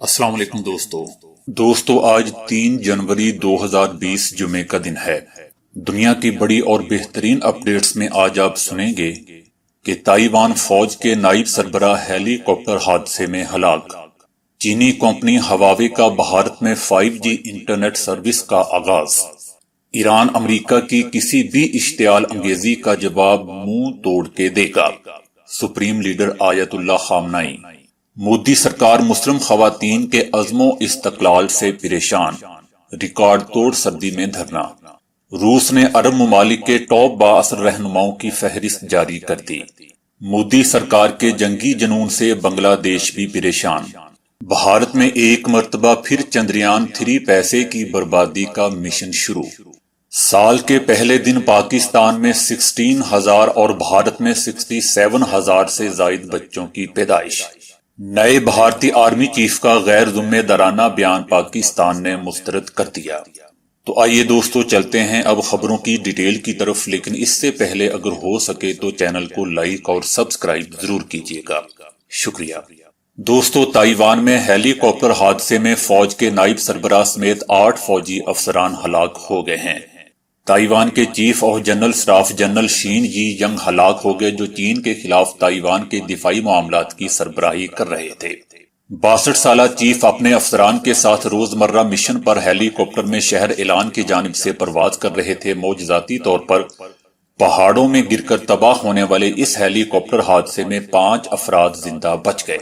السلام علیکم دوستو آج 3 جنوری 2020 جمعے کا دن ہے۔ دنیا کی بڑی اور بہترین اپڈیٹس میں آج آپ سنیں گے کہ تائیوان فوج کے نائب سربراہ ہیلی کاپٹر حادثے میں ہلاک، چینی کمپنی ہواوے کا بھارت میں 5G انٹرنیٹ سروس کا آغاز، ایران امریکہ کی کسی بھی اشتعال انگیزی کا جواب منہ توڑ کے دے گا، سپریم لیڈر آیت اللہ خامنائی۔ مودی سرکار مسلم خواتین کے عزم و استقلال سے پریشان، ریکارڈ توڑ سردی میں دھرنا۔ روس نے عرب ممالک کے ٹاپ بااثر رہنماؤں کی فہرست جاری کر دی۔ مودی سرکار کے جنگی جنون سے بنگلہ دیش بھی پریشان۔ بھارت میں ایک مرتبہ پھر چندریان 3 پیسے کی بربادی کا مشن شروع۔ سال کے پہلے دن پاکستان میں 16,000 اور بھارت میں 67,000 سے زائد بچوں کی پیدائش۔ نئے بھارتی آرمی چیف کا غیر ذمہ دارانہ بیان پاکستان نے مسترد کر دیا۔ تو آئیے دوستو چلتے ہیں اب خبروں کی ڈیٹیل کی طرف، لیکن اس سے پہلے اگر ہو سکے تو چینل کو لائک اور سبسکرائب ضرور کیجیے گا، شکریہ۔ دوستو تائیوان میں ہیلی کاپٹر حادثے میں فوج کے نائب سربراہ سمیت 8 فوجی افسران ہلاک ہو گئے ہیں۔ تائیوان کے chief of general staff general شین یی ینگ ہلاک ہو گئے، جو چین کے خلاف تائیوان کے دفاعی معاملات کی سربراہی کر رہے تھے۔ 62 سالہ چیف اپنے افسران کے ساتھ روزمرہ مشن پر ہیلی کاپٹر میں شہر اعلان کی جانب سے پرواز کر رہے تھے۔ معجزاتی طور پر پہاڑوں میں گر کر تباہ ہونے والے اس ہیلی کاپٹر حادثے میں 5 افراد زندہ بچ گئے۔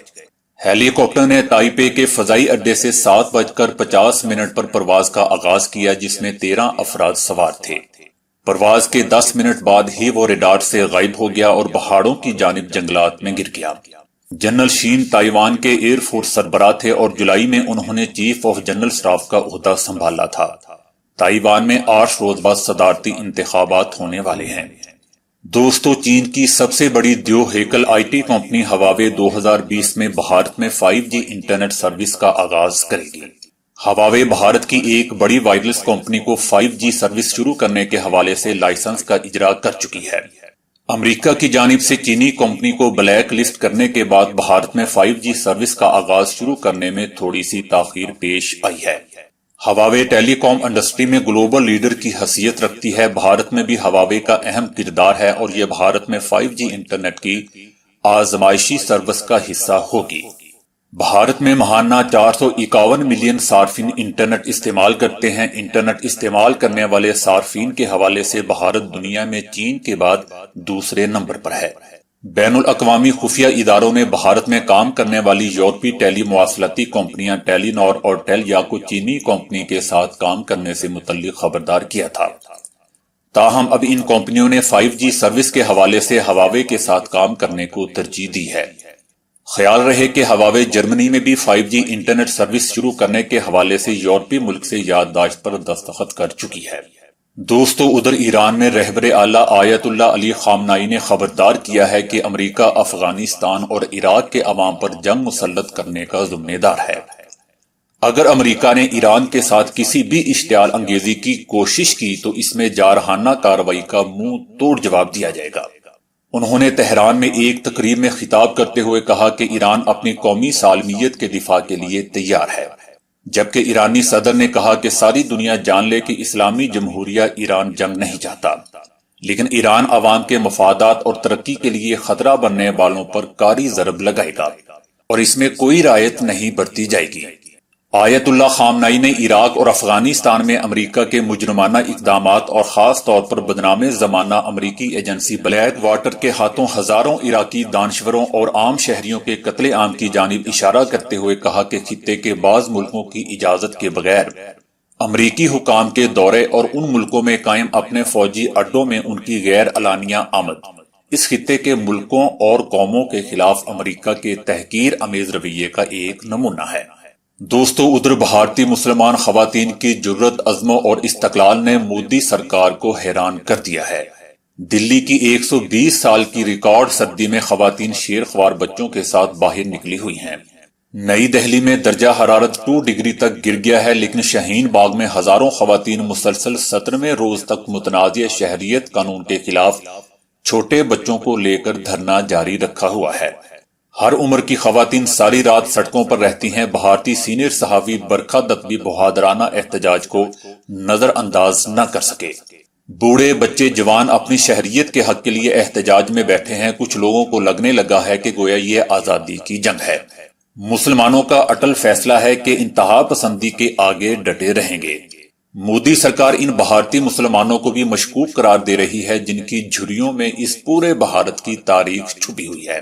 ہیلی کاپٹر نے تائپے کے فضائی اڈے سے 7:50 پر پرواز کا آغاز کیا، جس میں 13 افراد سوار تھے۔ پرواز کے 10 منٹ بعد ہی وہ ریڈار سے غائب ہو گیا اور پہاڑوں کی جانب جنگلات میں گر گیا۔ جنرل شین تائیوان کے ایئر فورس سربراہ تھے اور جولائی میں انہوں نے چیف آف جنرل سٹاف کا عہدہ سنبھالا تھا۔ تائیوان میں 8 روز بعد صدارتی انتخابات ہونے والے ہیں۔ دوستو چین کی سب سے بڑی دیو ہیکل آئی ٹی کمپنی ہواوے 2020 میں بھارت میں 5G انٹرنیٹ سروس کا آغاز کرے گی۔ ہواوے بھارت کی ایک بڑی وائرلیس کمپنی کو 5G سروس شروع کرنے کے حوالے سے لائسنس کا اجرا کر چکی ہے۔ امریکہ کی جانب سے چینی کمپنی کو بلیک لسٹ کرنے کے بعد بھارت میں 5G سروس کا آغاز شروع کرنے میں تھوڑی سی تاخیر پیش آئی ہے۔ ہواوے ٹیلی کام انڈسٹری میں گلوبل لیڈر کی حیثیت رکھتی ہے۔ بھارت میں بھی ہواوے کا اہم کردار ہے اور یہ بھارت میں 5G انٹرنیٹ کی آزمائشی سروس کا حصہ ہوگی۔ بھارت میں ماہانہ 451 ملین صارفین انٹرنیٹ استعمال کرتے ہیں۔ انٹرنیٹ استعمال کرنے والے صارفین کے حوالے سے بھارت دنیا میں چین کے بعد دوسرے نمبر پر ہے۔ بین الاقوامی خفیہ اداروں نے بھارت میں کام کرنے والی یورپی ٹیلی مواصلاتی کمپنیاں ٹیلی نار اور ٹیل یا کو چینی کمپنی کے ساتھ کام کرنے سے متعلق خبردار کیا تھا۔ تاہم اب ان کمپنیوں نے 5G سروس کے حوالے سے ہواوے کے ساتھ کام کرنے کو ترجیح دی ہے۔ خیال رہے کہ ہواوے جرمنی میں بھی 5G انٹرنیٹ سروس شروع کرنے کے حوالے سے یورپی ملک سے یادداشت پر دستخط کر چکی ہے۔ دوستو ادھر ایران میں رہبر اعلیٰ آیت اللہ علی خامنائی نے خبردار کیا ہے کہ امریکہ افغانستان اور عراق کے عوام پر جنگ مسلط کرنے کا ذمہ دار ہے۔ اگر امریکہ نے ایران کے ساتھ کسی بھی اشتعال انگیزی کی کوشش کی تو اس میں جارحانہ کارروائی کا منہ توڑ جواب دیا جائے گا۔ انہوں نے تہران میں ایک تقریب میں خطاب کرتے ہوئے کہا کہ ایران اپنی قومی سالمیت کے دفاع کے لیے تیار ہے، جبکہ ایرانی صدر نے کہا کہ ساری دنیا جان لے کہ اسلامی جمہوریہ ایران جنگ نہیں چاہتا، لیکن ایران عوام کے مفادات اور ترقی کے لیے خطرہ بننے والوں پر کاری ضرب لگائے گا اور اس میں کوئی رعایت نہیں برتی جائے گی۔ آیت اللہ خامنائی نے عراق اور افغانستان میں امریکہ کے مجرمانہ اقدامات اور خاص طور پر بدنام زمانہ امریکی ایجنسی بلیک واٹر کے ہاتھوں ہزاروں عراقی دانشوروں اور عام شہریوں کے قتل عام کی جانب اشارہ کرتے ہوئے کہا کہ خطے کے بعض ملکوں کی اجازت کے بغیر امریکی حکام کے دورے اور ان ملکوں میں قائم اپنے فوجی اڈوں میں ان کی غیر اعلانیہ آمد اس خطے کے ملکوں اور قوموں کے خلاف امریکہ کے تحقیر آمیز رویے کا ایک نمونہ ہے۔ دوستو ادھر بھارتی مسلمان خواتین کی جرت، عزم اور استقلال نے مودی سرکار کو حیران کر دیا ہے۔ دلی کی 120 سال کی ریکارڈ سردی میں خواتین شیر خوار بچوں کے ساتھ باہر نکلی ہوئی ہیں۔ نئی دہلی میں درجہ حرارت 2 ڈگری تک گر گیا ہے، لیکن شاہین باغ میں ہزاروں خواتین مسلسل 17ویں روز تک متنازع شہریت قانون کے خلاف چھوٹے بچوں کو لے کر دھرنا جاری رکھا ہوا ہے۔ ہر عمر کی خواتین ساری رات سڑکوں پر رہتی ہیں، بھارتی سینئر صحافی برکھا دت بھی بہادرانہ احتجاج کو نظر انداز نہ کر سکے۔ بوڑھے بچے جوان اپنی شہریت کے حق کے لیے احتجاج میں بیٹھے ہیں۔ کچھ لوگوں کو لگنے لگا ہے کہ گویا یہ آزادی کی جنگ ہے۔ مسلمانوں کا اٹل فیصلہ ہے کہ انتہا پسندی کے آگے ڈٹے رہیں گے۔ مودی سرکار ان بھارتی مسلمانوں کو بھی مشکوک قرار دے رہی ہے جن کی جھریوں میں اس پورے بھارت کی تاریخ چھپی ہوئی ہے۔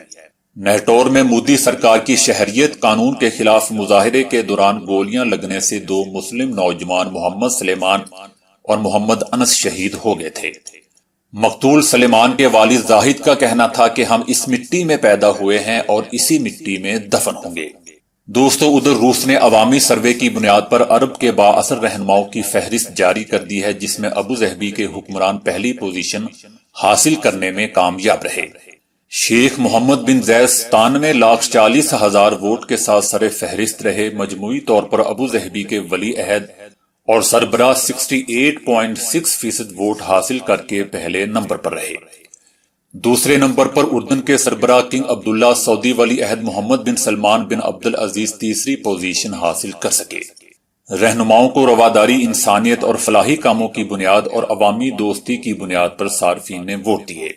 نہٹور میں مودی سرکار کی شہریت قانون کے خلاف مظاہرے کے دوران گولیاں لگنے سے 2 مسلم نوجوان محمد سلیمان اور محمد انس شہید ہو گئے تھے۔ مقتول سلیمان کے والد زاہد کا کہنا تھا کہ ہم اس مٹی میں پیدا ہوئے ہیں اور اسی مٹی میں دفن ہوں گے۔ دوستو، ادھر روس نے عوامی سروے کی بنیاد پر عرب کے بااثر رہنماؤں کی فہرست جاری کر دی ہے، جس میں ابو ظہبی کے حکمران پہلی پوزیشن حاصل کرنے میں کامیاب رہے۔ شیخ محمد بن زید 97,40,000 ووٹ کے ساتھ سر فہرست رہے۔ مجموعی طور پر ابو ظہبی کے ولی عہد اور سربراہ 68.6% ووٹ حاصل کر کے پہلے نمبر پر رہے۔ دوسرے نمبر پر اردن کے سربراہ کنگ عبداللہ، سعودی ولی عہد محمد بن سلمان بن عبدالعزیز تیسری پوزیشن حاصل کر سکے۔ رہنماؤں کو رواداری، انسانیت اور فلاحی کاموں کی بنیاد اور عوامی دوستی کی بنیاد پر صارفین نے ووٹ دیے۔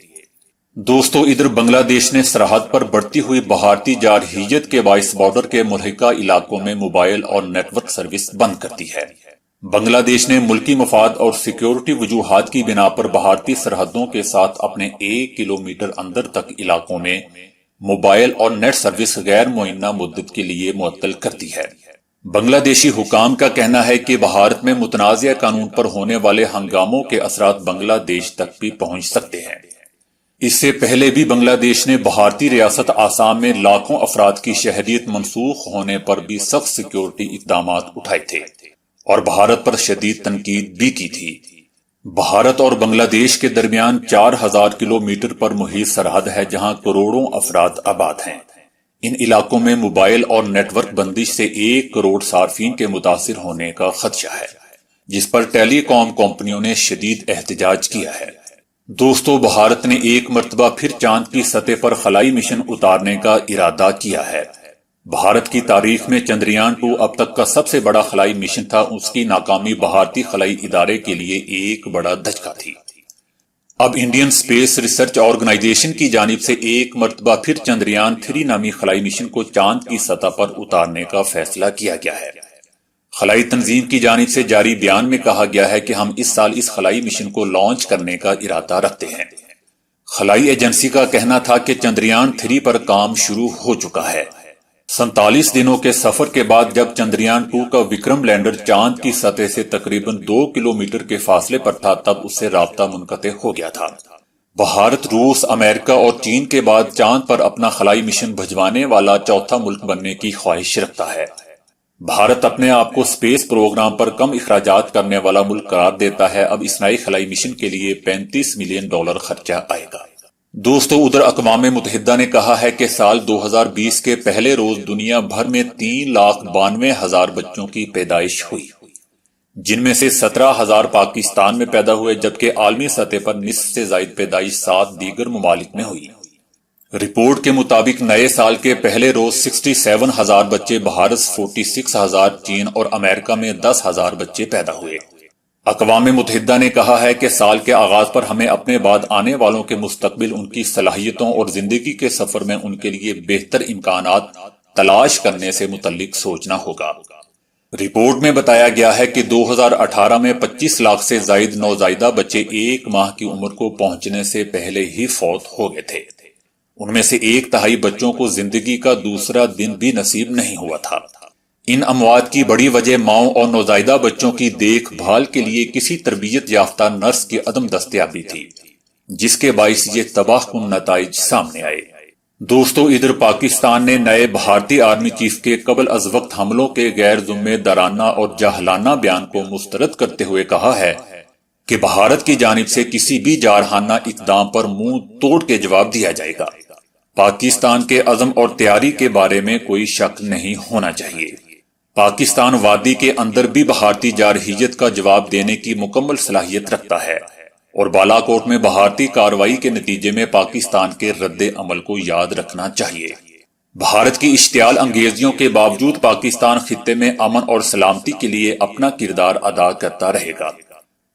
دوستو، ادھر بنگلہ دیش نے سرحد پر بڑھتی ہوئی بھارتی جارحیت کے باعث بارڈر کے ملحقہ علاقوں میں موبائل اور نیٹ ورک سروس بند کر دی ہے۔ بنگلہ دیش نے ملکی مفاد اور سیکیورٹی وجوہات کی بنا پر بھارتی سرحدوں کے ساتھ اپنے 1 کلومیٹر اندر تک علاقوں میں موبائل اور نیٹ سروس غیر معینہ مدت کے لیے معطل کر دی ہے۔ بنگلہ دیشی حکام کا کہنا ہے کہ بھارت میں متنازع قانون پر ہونے والے ہنگاموں کے اثرات بنگلہ دیش تک بھی پہنچ سکتے ہیں۔ اس سے پہلے بھی بنگلہ دیش نے بھارتی ریاست آسام میں لاکھوں افراد کی شہریت منسوخ ہونے پر بھی سخت سیکیورٹی اقدامات اٹھائے تھے اور بھارت پر شدید تنقید بھی کی تھی۔ بھارت اور بنگلہ دیش کے درمیان 4000 کلومیٹر پر محیط سرحد ہے جہاں کروڑوں افراد آباد ہیں۔ ان علاقوں میں موبائل اور نیٹ ورک بندش سے 1 کروڑ صارفین کے متاثر ہونے کا خدشہ ہے، جس پر ٹیلی کام کمپنیوں نے شدید احتجاج کیا ہے۔ دوستو، بھارت نے ایک مرتبہ پھر چاند کی سطح پر خلائی مشن اتارنے کا ارادہ کیا ہے۔ بھارت کی تاریخ میں چندریان 2 اب تک کا سب سے بڑا خلائی مشن تھا۔ اس کی ناکامی بھارتی خلائی ادارے کے لیے ایک بڑا دھچکا تھی۔ اب انڈین سپیس ریسرچ آرگنائزیشن کی جانب سے ایک مرتبہ پھر چندریان 3 نامی خلائی مشن کو چاند کی سطح پر اتارنے کا فیصلہ کیا گیا ہے۔ خلائی تنظیم کی جانب سے جاری بیان میں کہا گیا ہے کہ ہم اس سال اس خلائی مشن کو لانچ کرنے کا ارادہ رکھتے ہیں۔ خلائی ایجنسی کا کہنا تھا کہ چندریان 3 پر کام شروع ہو چکا ہے۔ 47 دنوں کے سفر کے بعد جب چندریان 2 کا وکرم لینڈر چاند کی سطح سے تقریباً 2 کلومیٹر کے فاصلے پر تھا، تب اس سے رابطہ منقطع ہو گیا تھا۔ بھارت، روس، امریکہ اور چین کے بعد چاند پر اپنا خلائی مشن بھجوانے والا چوتھا ملک بننے کی خواہش رکھتا ہے۔ بھارت اپنے آپ کو سپیس پروگرام پر کم اخراجات کرنے والا ملک قرار دیتا ہے۔ اب اس نئے خلائی مشن کے لیے $35 ملین خرچہ آئے گا۔ دوستو، ادھر اقوام متحدہ نے کہا ہے کہ سال 2020 کے پہلے روز دنیا بھر میں 3,92,000 بچوں کی پیدائش ہوئی، جن میں سے 17,000 پاکستان میں پیدا ہوئے، جبکہ عالمی سطح پر نصف سے زائد پیدائش 7 دیگر ممالک میں ہوئی۔ رپورٹ کے مطابق نئے سال کے پہلے روز 67,000 بچے بھارت، 46,000 چین اور امریکہ میں 10,000 بچے پیدا ہوئے۔ اقوام متحدہ نے کہا ہے کہ سال کے آغاز پر ہمیں اپنے بعد آنے والوں کے مستقبل، ان کی صلاحیتوں اور زندگی کے سفر میں ان کے لیے بہتر امکانات تلاش کرنے سے متعلق سوچنا ہوگا۔ رپورٹ میں بتایا گیا ہے کہ 2018 میں 25 لاکھ سے زائد نوزائیدہ بچے 1 ماہ کی عمر کو پہنچنے سے پہلے ہی فوت ہو گئے تھے۔ ان میں سے 1/3 بچوں کو زندگی کا دوسرا دن بھی نصیب نہیں ہوا تھا۔ ان اموات کی بڑی وجہ ماؤں اور نوزائیدہ بچوں کی دیکھ بھال کے لیے کسی تربیت یافتہ نرس کی عدم دستیابی تھی، جس کے باعث یہ تباہ کن نتائج سامنے آئے۔ دوستو، ادھر پاکستان نے نئے بھارتی آرمی چیف کے قبل از وقت حملوں کے غیر ذمہ دارانہ اور جاہلانہ بیان کو مسترد کرتے ہوئے کہا ہے کہ بھارت کی جانب سے کسی بھی جارحانہ اقدام پر منہ توڑ کے جواب دیا جائے گا۔ پاکستان کے عزم اور تیاری کے بارے میں کوئی شک نہیں ہونا چاہیے۔ پاکستان وادی کے اندر بھی بھارتی جارحیت کا جواب دینے کی مکمل صلاحیت رکھتا ہے، اور بالا کوٹ میں بھارتی کارروائی کے نتیجے میں پاکستان کے رد عمل کو یاد رکھنا چاہیے۔ بھارت کی اشتعال انگیزیوں کے باوجود پاکستان خطے میں امن اور سلامتی کے لیے اپنا کردار ادا کرتا رہے گا۔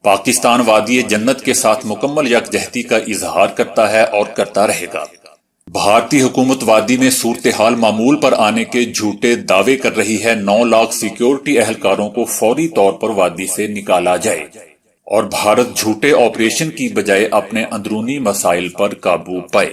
پاکستان وادی جنت کے ساتھ مکمل یکجہتی کا اظہار کرتا ہے اور کرتا رہے گا۔ بھارتی حکومت وادی میں صورتحال معمول پر آنے کے جھوٹے دعوے کر رہی ہے۔ 9 لاکھ سیکیورٹی اہلکاروں کو فوری طور پر وادی سے نکالا جائے اور بھارت جھوٹے آپریشن کی بجائے اپنے اندرونی مسائل پر قابو پائے۔